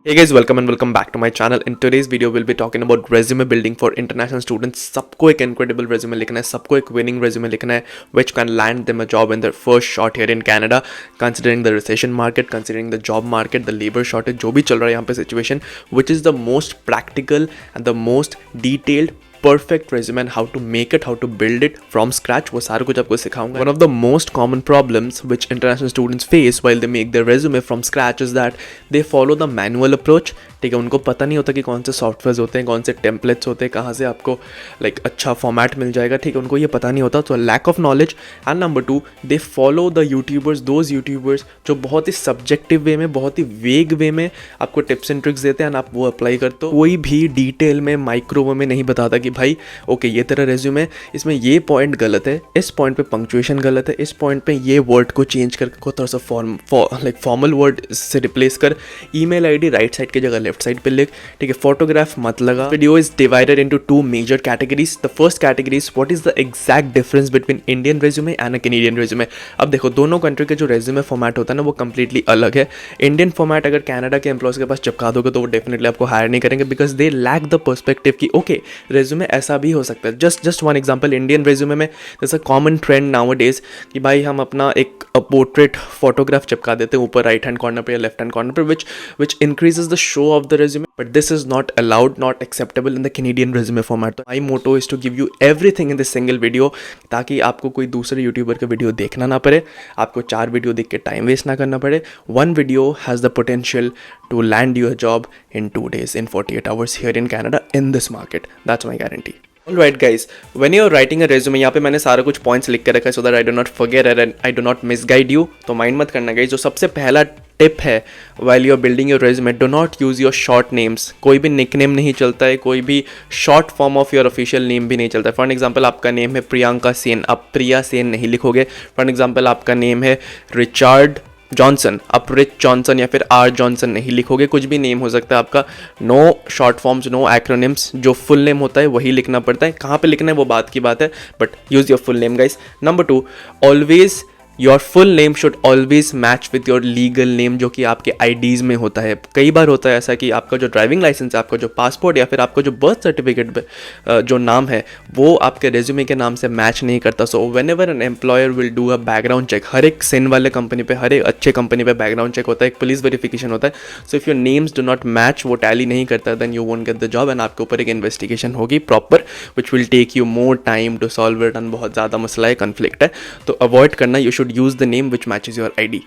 Hey guys, welcome and welcome back to my channel. In today's video, we'll be talking about resume building for international students. सबको एक incredible resume लिखना है, सबको एक winning resume लिखना है, which can land them a job in their first shot here in Canada. Considering the recession market, considering the job market, the labor shortage, जो भी चल रहा है यहाँ पे situation, which is the most practical and the most detailed perfect resume and how to make it, how to build it from scratch, वो सारा कुछ आपको सिखाऊंगा. One of the most common problems which international students face while they make their resume from scratch is that they follow the manual approach. ठीक है, उनको पता नहीं होता कि कौन से सॉफ्टवेयर होते हैं, कौन से टेम्पलेट्स होते हैं, कहाँ से आपको अच्छा फॉर्मेट मिल जाएगा. ठीक है, उनको ये पता नहीं होता. तो lack of knowledge. And number 2, they follow the YouTubers, those YouTubers जो बहुत ही सब्जेक्टिव वे में, बहुत ही वेग वे में आपको टिप्स एंड ट्रिक्स देते हैं, आप वो अप्लाई करते हो. कोई भी डिटेल में, माइक्रो वे में नहीं बताता कि भाई ओके ये तेरा रेज्यूमे, इसमें ये पॉइंट गलत है, इस पॉइंट पे पंक्चुएशन गलत है, इस पॉइंट पे ये वर्ड को चेंज करके को थोड़ा सा फॉर्मल वर्ड से रिप्लेस कर, ईमेल आईडी राइट साइड की जगह लेफ्ट साइड पे लिख. ठीक है, फोटोग्राफ मत लगा. Video is divided into 2 major categories. The first category is what is the exact difference between Indian resume and a Canadian resume. अब देखो, दोनों कंट्री के जो रेज्यूमे फॉर्मेट होता है ना, वो कंप्लीटली अलग है. इंडियन फॉर्मेट अगर कनाडा के एम्प्लॉयज के पास चिपका दोगे तो वो डेफिनेटली आपको हायर नहीं करेंगे, because they lack the perspective कि ओके रेज्यूमे ऐसा भी हो सकता है. Just one example, Indian resume में जैसा कॉमन ट्रेंड नाउ डेज कि भाई हम अपना एक पोर्ट्रेट फोटोग्राफ चिपका देते हैं ऊपर राइट हैंड कॉर्नर पे या लेफ्ट हैंड कॉर्नर पे, which increases the show of the resume, but this is not allowed, not acceptable in the Canadian resume format. My motto is to give you everything in this single video, ताकि आपको कोई दूसरे YouTuber का video देखना ना पड़े, आपको 4 video देख के टाइम वेस्ट ना करना पड़े. One video has the potential to land you a job in 2 days, in 48 hours here in Canada, in this market. That's my guarantee. Alright guys, when you're writing a resume, यहाँ पे मैंने सारा कुछ points लिख के रखा है so that I do not forget it and I do not misguide you. तो माइंड मत करना गाइस. जो सबसे पहला टिप है while you're building your resume, do not use your short names. कोई भी निकनेम नहीं चलता है, कोई भी short form of your official name भी नहीं चलता है. फॉर एग्जाम्पल, आपका नेम है प्रियंका सेन, आप प्रिया सेन नहीं लिखोगे. फॉर एग्जाम्पल, आपका नेम है रिचार्ड जॉनसन, आप रिच जॉनसन या फिर आर जॉनसन नहीं लिखोगे. कुछ भी नेम हो सकता है आपका. No short forms, no acronyms. जो फुल नेम होता है वही लिखना पड़ता है. कहाँ पे लिखना है वो बात की बात है, but use your full name guys. Number 2, always your full name should always match with your legal name, जो कि आपके आईडीज़ में होता है. कई बार होता है ऐसा कि आपका जो ड्राइविंग लाइसेंस है, आपका जो पासपोर्ट या फिर आपका जो बर्थ सर्टिफिकेट जो नाम है वो आपके रेज्यूमे के नाम से मैच नहीं करता. So whenever an employer will do a background check, हर एक सिन वाले कंपनी पे, हर एक अच्छे कंपनी पे बैकग्राउंड चेक होता है, एक पुलिस वेरिफिकेशन होता है. So if your names do not match, वो टैली नहीं करता, then you won't get the job and आपके ऊपर एक इन्वेस्टिगेशन होगी proper, which will take you more time to solve it. And बहुत ज़्यादा मसला है, कन्फ्लिक्ट है, तो अवॉइड करना. You should use the name which matches your ID.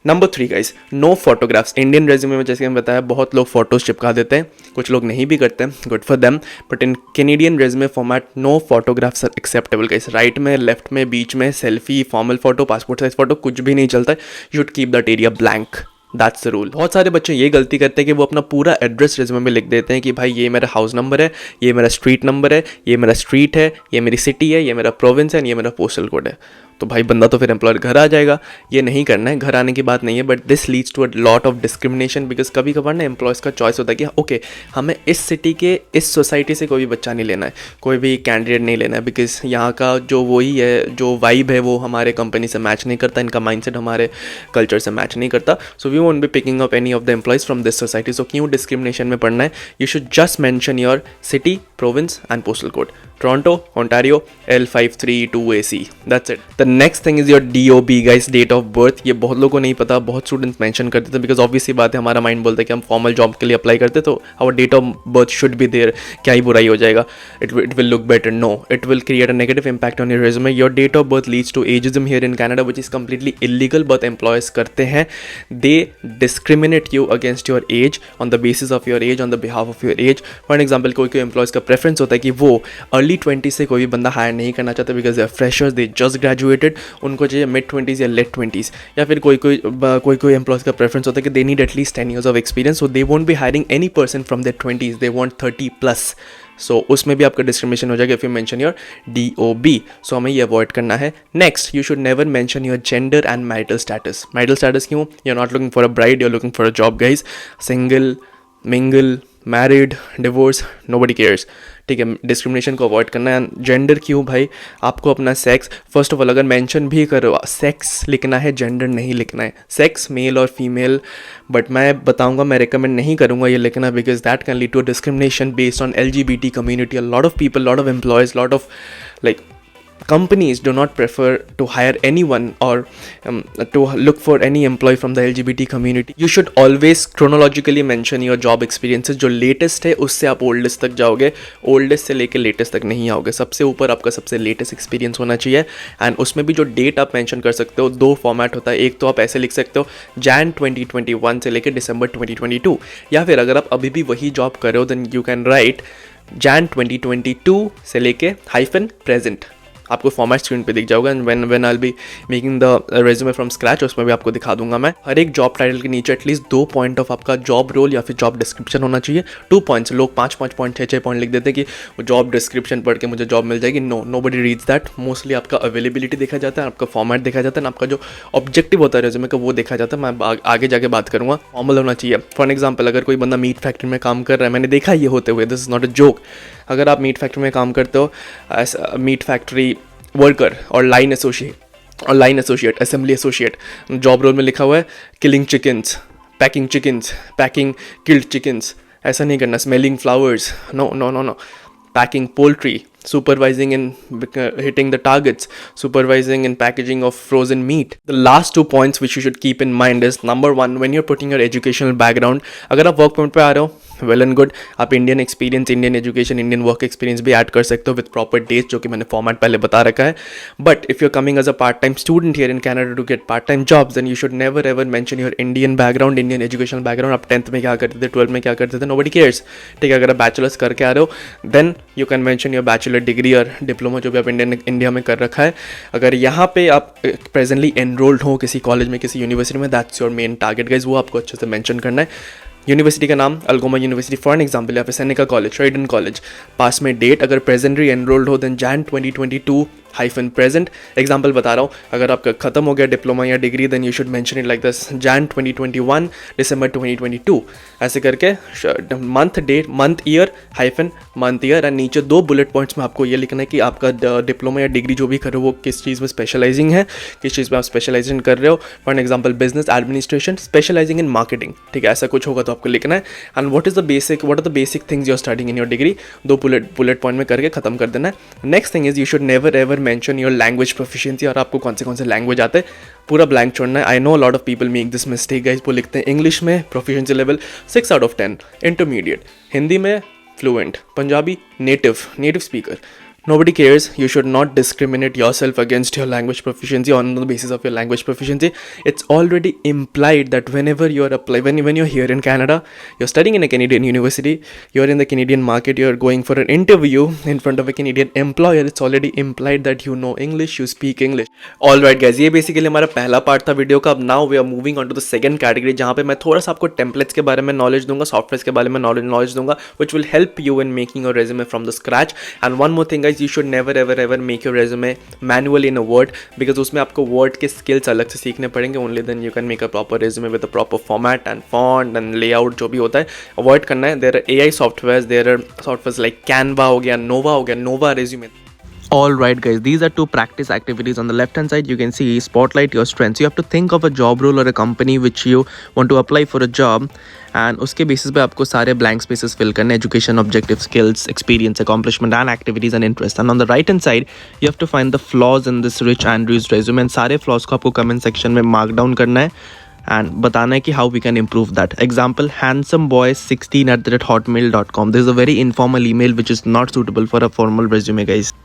Number 3 guys, no photographs. Indian resume में जैसे मैंने बताया बहुत लोग फोटोज चिपका देते हैं, कुछ लोग नहीं भी करते हैं, good for them. But in Canadian resume format no photographs are acceptable guys. Right में, लेफ्ट में, बीच में selfie, formal photo, passport size photo, कुछ भी नहीं चलता है. You should keep that area blank. That's the rule. बहुत सारे बच्चे ये गलती करते हैं कि वो अपना पूरा एड्रेस रेज्यूमे में लिख देते हैं कि भाई ये मेरा हाउस नंबर है, ये मेरा स्ट्रीट नंबर है, ये मेरा स्ट्रीट है, ये मेरी सिटी है, ये मेरा प्रोविंस है, ये मेरा पोस्टल कोड है. तो भाई बंदा तो फिर एम्प्लॉयर घर आ जाएगा. ये नहीं करना है, घर आने की बात नहीं है, but this leads to a lot of discrimination. Because कभी कभार ना एम्प्लॉयज़ का चॉइस होता है कि ओके हमें इस सिटी के, इस सोसाइटी से कोई भी बच्चा नहीं लेना है, कोई भी कैंडिडेट नहीं लेना है, बिकॉज यहाँ का जो वही है, जो वाइब है वो हमारे कंपनी से मैच नहीं करता, इनका माइंडसेट हमारे कल्चर से मैच नहीं करता. So we won't be picking up any of the employees from this society. So क्यों डिस्क्रिमिनेशन में पढ़ना है? You should just mention your city, province and postal code. Toronto, Ontario, L532AC. That's it. The next thing is your DOB guys, date of birth. ये बहुत लोगों को नहीं पता, बहुत स्टूडेंट्स मेंशन करते थे, बिकॉज ऑब्वियसली बात है, हमारा माइंड बोलता है कि हम फॉर्मल जॉब के लिए अप्लाई करते तो our date of birth should be there. क्या ही बुराई हो जाएगा, it will look better. No, it will create a negative impact on your resume. Your date of birth leads to ageism here in Canada, which is completely illegal, but employers करते हैं. They discriminate you against your age on the basis of your age, on the behalf of your age. For example, कोई कोई employees का preference होता है कि वो early 20s से कोई बंदा हायर नहीं करना चाहता, because they are freshers, they just graduated. उनको चाहिए मिड 20s या लेट 20s. या फिर कोई एम्प्लॉयज़ का प्रेफरेंस होता है कि they need at least 10 years of experience, so they won't be hiring any person from their 20s, they want 30+. So उसमें भी आपका डिस्क्रिमिनेशन हो जाएगा if you mention your DOB. So हमें ये अवॉइड करना है. Next, you should never mention your gender and marital status. Marital status क्यों? You are not looking for a bride, you are looking for a job guys. Single, mingle, married, divorce, nobody cares. ठीक है, discrimination को avoid करना है। Gender क्यों भाई, आपको अपना सेक्स फर्स्ट ऑफ ऑल अगर मेंशन भी करो, सेक्स लिखना है, जेंडर नहीं लिखना है। सेक्स मेल और फीमेल, बट मैं बताऊंगा, मैं रिकमेंड नहीं करूंगा ये लिखना, because that can lead to discrimination based on LGBT community. A lot of people, lot of employees, lot of like companies do not prefer to hire anyone or to look for any employee from the LGBT community. You should always chronologically mention your job experiences. जो latest है उससे आप oldest तक जाओगे, oldest से लेके latest तक नहीं आओगे। सबसे ऊपर आपका सबसे latest experience होना चाहिए, एंड उसमें भी जो डेट आप मेंशन कर सकते हो, दो फॉर्मेट होता है। एक तो आप ऐसे लिख सकते हो Jan 2021 से लेके December 2022, या फिर अगर आप अभी भी वही जॉब कर रहे हो then you can write Jan 2022 से लेके -present। आपको फॉर्मेट स्क्रीन पे दिख जाएगा, and when I will be making the resume from scratch उसमें भी आपको दिखा दूंगा मैं। हर एक जॉब टाइटल के नीचे एटलीस्ट 2 पॉइंट ऑफ आपका जॉब रोल या फिर जॉब डिस्क्रिप्शन होना चाहिए। 2 पॉइंट्स, लोग 5-5 पॉइंट 6-6 पॉइंट लिख देते हैं कि वो जॉब डिस्क्रिप्शन पढ़ के मुझे जॉब मिल जाएगी। Nobody reads that. Mostly आपका अवेलेबिलिटी देखा जाता है, आपका फॉर्मेट देखा जाता है, आपका जो ऑब्जेक्टिव होता है रेज्यूमे का वो देखा जाता है। मैं आगे जाके बात करूँगा। फॉर्मल होना चाहिए। फॉर एग्जाम्पल अगर कोई बंदा मीट फैक्ट्री में काम कर रहा है, मैंने देखा ये होते हुए, this is not a joke. अगर आप मीट फैक्ट्री में काम करते हो एज मीट फैक्ट्री वर्कर और line associate assembly associate, job role में लिखा हुआ है killing chickens, packing killed chickens, ऐसा नहीं करना। Smelling flowers, no. Packing poultry, supervising in hitting the targets, supervising in packaging of frozen meat. The last 2 points which you should keep in mind is number 1, when you're putting your educational background, अगर आप work permit पे आ रहे हो, well and good, आप Indian experience, Indian education, Indian work experience भी add कर सकते हो विद प्रॉपर डेट्स, जो कि मैंने फॉर्मेट पहले बता रखा है। But if you coming as a part time student here in Canada to get part time jobs, then you should never ever mention your Indian background, Indian educational background. आप 10th में क्या करते थे, 12th में क्या करते थे, nobody cares. ठीक है, अगर आप बैचलर्स करके आ रहे हो then you can mention your bachelor degree और डिप्लोमा जो भी आप इंडिया में कर रखा है। अगर यहाँ पे आप प्रेजेंटली एनरोल्ड हो किसी कॉलेज में, किसी यूनिवर्सिटी में, that's your main target guys, वो आपको अच्छे से मेंशन करना है। यूनिवर्सिटी का नाम अल्गोमा यूनिवर्सिटी फॉर एन एग्जाम्पल, या फिर सेनेका कॉलेज, राइडन कॉलेज, पास में डेट, अगर प्रेजेंटली एनरोल्ड हो देन Jan 2022 -present। एग्जाम्पल बता रहा हूँ, अगर आपका खत्म हो गया डिप्लोमा या degree then you should mention it like this Jan 2021 December 2022, ऐसे करके month date, month year -month year, and नीचे 2 बुलेट पॉइंट्स में आपको ये लिखना है कि आपका डिप्लोमा या डिग्री जो भी कर रहे हो वो किस चीज़ में स्पेशलाइजिंग है, किस चीज़ में आप स्पेशलाइजेशन कर रहे हो। For an example business administration, specializing in marketing. ठीक है, ऐसा कुछ होगा तो आपको लिखना है। And what are the basic things you are studying in your degree, 2 bullet point में करके खत्म कर देना है। Next thing is you should never ever mention your language proficiency, और आपको कौन से लैंग्वेज आते हैं पूरा ब्लैंक छोड़ना है। I know lot of people make this mistake guys, वो लिखते हैं इंग्लिश में proficiency level 6 out of 10, intermediate, Hindi में fluent, Punjabi native speaker. Nobody cares. You should not discriminate yourself against your language proficiency on the basis of your language proficiency. It's already implied that whenever when you're here in Canada, you're studying in a Canadian university, you're in the Canadian market, you're going for an interview in front of a Canadian employer, it's already implied that you know English, you speak English. Alright guys, ये basically हमारा पहला part था video का। अब now we are moving on to the second category, जहाँ पे मैं थोड़ा सा आपको टेम्पलेट्स के बारे में नॉलेज दूंगा, सॉफ्टवेयर के बारे में नॉलेज दूंगा, which will help you in making your resume from the scratch. And one more thing guys, you should never ever make your resume manually in a Word, because उसमें आपको Word के skills अलग से सीखने पड़ेंगे। Only then you can make a proper resume with a proper format and font and layout जो भी होता है अवॉइड करना है। There are AI softwares, there are softwares like Canva हो गया, Nova Resume। Alright guys, these are 2 practice activities. On the left hand side you can see spotlight your strengths. You have to think of a job role or a company which you want to apply for a job, and उसके basis पे आपको सारे blank spaces fill करने, education, objective, skills, experience, accomplishment and activities and interest. And on the right hand side you have to find the flaws in this Rich Andrews resume, and सारे flaws को आपको comment section में mark down करना है and बताना है कि how we can improve that. Example, handsomeboy16@hotmail.com. This is a very informal email which is not suitable for a formal resume guys.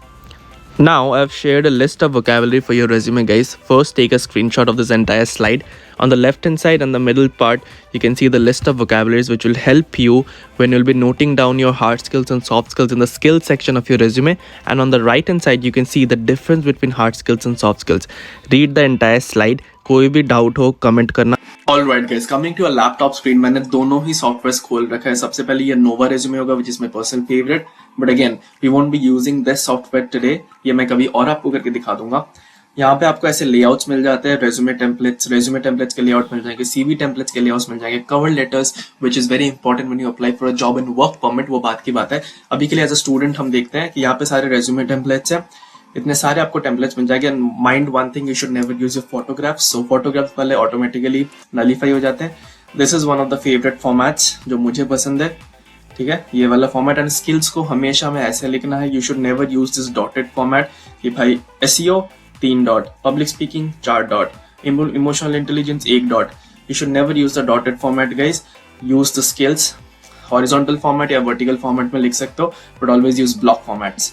Now I've shared a list of vocabulary for your resume guys. First take a screenshot of this entire slide. On the left hand side and the middle part you can see the list of vocabularies which will help you when you'll be noting down your hard skills and soft skills in the skills section of your resume. And on the right hand side you can see the difference between hard skills and soft skills. Read the entire slide. कोई भी doubt हो comment करना। Alright guys, coming to a laptop screen, मैंने दोनों ही software खोल रखा है। सबसे पहले ये नोवा रेज्यूमे होगा which is my personal favorite, but again we won't be using this software today. ये मैं कभी और आपको करके दिखा दूंगा। यहाँ पे आपको ऐसे लेआउट्स मिल जाते हैं, रेज्यूमे टेम्पलेट्स के लेआउट मिल जाएंगे, सीवी टेम्पलेट्स के लेआउट्स मिल जाएंगे, cover letters which is very important when you apply for a job and work permit, वो बात की बात है। अभी के लिए एज अ स्टूडेंट हम देखते हैं कि यहाँ पे सारे रेज्यूमे टेम्पलेट्स हैं, इतने सारे आपको टेम्पलेट्स मिल जाएंगे। And mind one thing, you should never use your photographs, so photographs वाले ऑटोमेटिकली नलीफाई हो जाते हैं। This is one of the favourite formats जो मुझे पसंद है, ठीक है, ये वाला फॉर्मेट। एंड स्किल्स को हमेशा में ऐसे लिखना है, you should never use this dotted format कि भाई SEO 3 dot, public speaking 4 dot, emotional intelligence 1 dot. You should never use the dotted format guys, use the skills. Horizontal format या vertical format में लिख सकते हो, but always use block formats.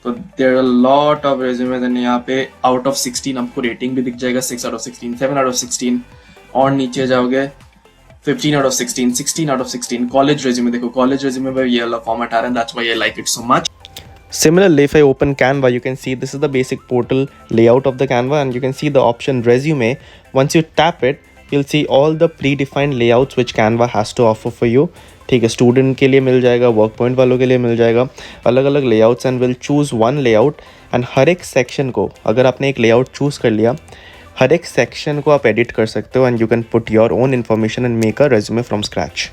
तो there are lot of resumes and यहाँ पे out of 16 आपको rating भी दिख जाएगा, 6 आउट ऑफ 16, 7 आउट ऑफ 16, और नीचे जाओगे 15 out of 16, 16 out of 16. College resume देखो, college resume में ये वाला format आ रहा है, that's why I like it so much. Similarly, if I open Canva, you can see this is the basic portal layout of the Canva, and you can see the option resume. Once you tap it, you'll see all the predefined layouts which Canva has to offer for you. ठीक है, student के लिए मिल जाएगा, work point वालों के लिए मिल जाएगा, अलग अलग layouts, and will choose one layout. And हर एक सेक्शन को, अगर आपने एक लेआउट चूज़ कर लिया, हर एक सेक्शन को आप एडिट कर सकते हो, and you can put your own information and make a resume from scratch.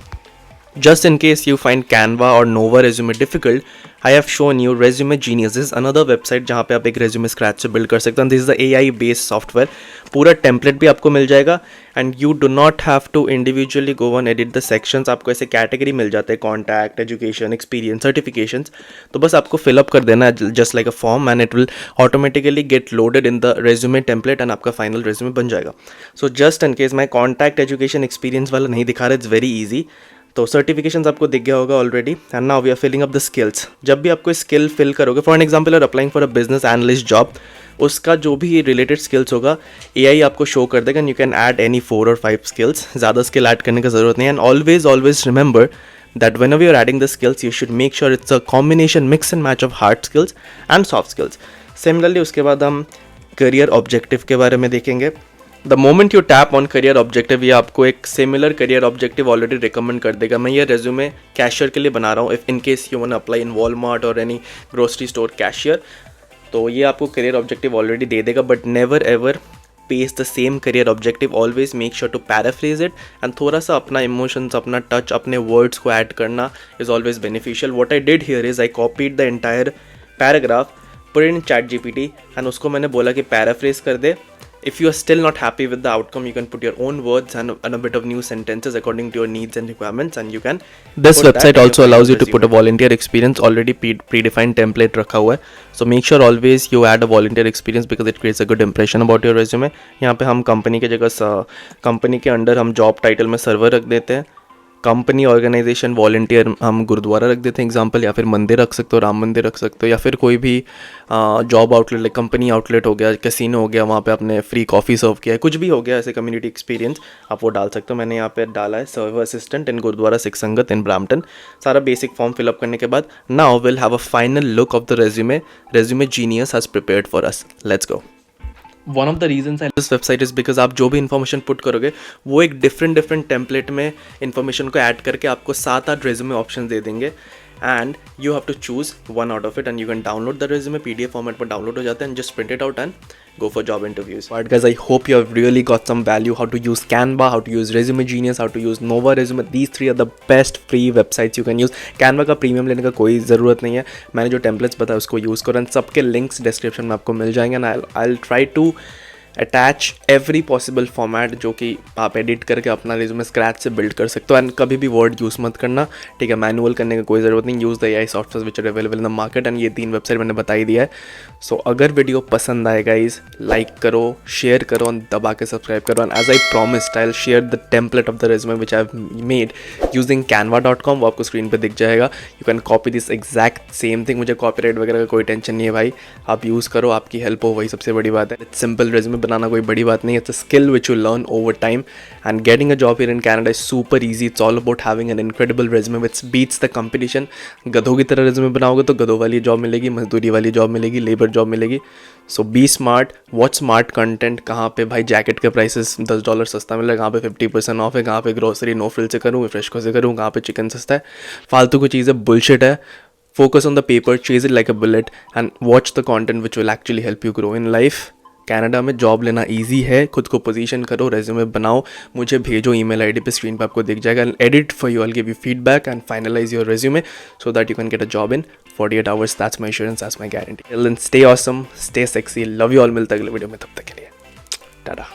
Just in case you find Canva or Nova resume difficult, I have shown you Resume Genius. This is another website जहाँ पे आप एक resume scratch से build कर सकते हैं. This is the AI based software. पूरा template भी आपको मिल जाएगा, and you do not have to individually go and edit the sections. आपको ऐसे category मिल जाते हैं, contact, education, experience, certifications. तो बस आपको fill up कर देना है just like a form, and it will automatically get loaded in the resume template, and आपका final resume बन जाएगा. So just in case my contact, education, experience वाला नहीं दिखा रहा, it's very easy. तो सर्टिफिकेशंस आपको दिख गया होगा already, and now we are filling up the skills. जब भी आपको स्किल फिल करोगे, for an example are applying for a business analyst job, उसका जो भी रिलेटेड स्किल्स होगा एआई आपको शो कर देगा, and you can add any 4 or 5 skills, ज़्यादा स्किल ऐड करने का ज़रूरत नहीं है। And always remember that whenever you're adding the skills, you should make sure it's a combination, mix and match of hard skills and soft skills. Similarly, उसके बाद हम career objective के बारे में देखेंगे। The moment you tap on career objective, ये आपको एक similar career objective already recommend कर देगा। मैं ये रेज्यूमे कैशियर के लिए बना रहा हूँ, if in case you want apply in Walmart और एनी ग्रोसरी स्टोर कैशियर, तो ये आपको करियर ऑब्जेक्टिव ऑलरेडी दे देगा। But never ever paste the same career objective, always make sure to paraphrase it, and थोड़ा सा अपना इमोशंस, अपना टच, अपने वर्ड्स को ऐड करना is always beneficial. What I did here is I copied the entire paragraph, put in ChatGPT, and उसको मैंने बोला कि पैराफ्रेज कर दे। If you are still not happy with the outcome, you can put your own words and a bit of new sentences according to your needs and requirements, and you can. This website also allows you to put a volunteer experience, already predefined template रखा हुआ है. So make sure always you add a volunteer experience because it creates a good impression about your resume. यहाँ पे हम company के जगह company के under हम जॉब टाइटल में सर्वर रख देते हैं, कंपनी ऑर्गेनाइजेशन वॉलंटियर हम गुरुद्वारा रख देते हैं एग्जांपल, या फिर मंदिर रख सकते हो, राम मंदिर रख सकते हो, या फिर कोई भी job outlet like company outlet हो गया, कैसीनो हो गया, वहाँ पे आपने फ्री कॉफ़ी सर्व किया है, कुछ भी हो गया ऐसे कम्युनिटी एक्सपीरियंस, आप वो डाल सकते हो। मैंने यहाँ पे डाला है server assistant in gurdwara Sikh Sangat in Brampton. सारा बेसिक फॉर्म फिलअप करने के बाद now will have a final look of the Resume Genius has prepared for us. Let's go. One of the reasons I this website is because आप जो भी information put करोगे वो एक डिफरेंट टेम्पलेट में इन्फॉर्मेशन को ऐड करके आपको 7-8 रेज्यूमे ऑप्शन दे देंगे, and you have to choose one out of it, and you can download the resume, PDF format पर डाउनलोड हो जाता है, and just print it out and go for job interviews. Alright guys, I hope you have really got some value, how to use Canva, how to use Resume Genius, how to use Nova Resume. These 3 are the best free websites you can use. Canva का premium लेने का कोई ज़रूरत नहीं है, मैंने जो templates बताया उसको यूज़ करो, एंड सबके लिंक्स डिस्क्रिप्शन में आपको मिल जाएंगे, and I'll try to attach every possible format जो कि आप एडिट करके अपना रेज्यूमे स्क्रैच से बिल्ड कर सकते हो। एंड कभी भी वर्ड यूज़ मत करना, ठीक है, मैनुअल करने का कोई ज़रूरत नहीं, use the AI software which are available in the market, and ये 3 वेबसाइट मैंने बता ही दिया है। सो अगर वीडियो पसंद आए गाइज, लाइक करो, शेयर करो, और दबा के सब्सक्राइब करो, and as I promised I will share the template of the resume which I have made using canva.com, वो आपको स्क्रीन पर दिख जाएगा। You can copy this exact same thing, मुझे कॉपीराइट वगैरह का कोई टेंशन नहीं है भाई, आप यूज़ करो, आपकी हेल्प हो, वही सबसे बड़ी बात है। इट्स सिंपल, रेज्यूमे बनाना कोई बड़ी बात नहीं, it's a skill which you learn over time, and getting a job here in Canada is super easy. It's all about having an incredible resume which beats the competition. गधों की तरह resume बनाओगे तो गधों वाली जॉब मिलेगी, मजदूरी वाली जॉब मिलेगी, लेबर जॉब मिलेगी। So be smart, watch smart content. कहाँ पे भाई जैकेट के प्राइसेस $10 सस्ता मिल रहा है, कहाँ पे 50% ऑफ है, कहाँ पे ग्रोसरी नो फ्रिल से करूँ, फ्रेशको से करूँ, कहाँ पे चिकन सस्ता है, फालतू की चीज़ें बुलशिट है। Focus on the paper, chase it like a bullet, and watch the content which will actually help you grow in life. Canada में जॉब लेना इजी है, खुद को पोजीशन करो, रेज्यूमे बनाओ, मुझे भेजो ईमेल आईडी पे, स्क्रीन पे आपको दिख जाएगा, edit for you, I will give you feedback and finalize your resume so that you can get a job in 48 hours. That's my insurance, that's my guarantee. Till then stay awesome, stay sexy, love you all. मिलता है अगले video में, तब तक के लिए टाटा.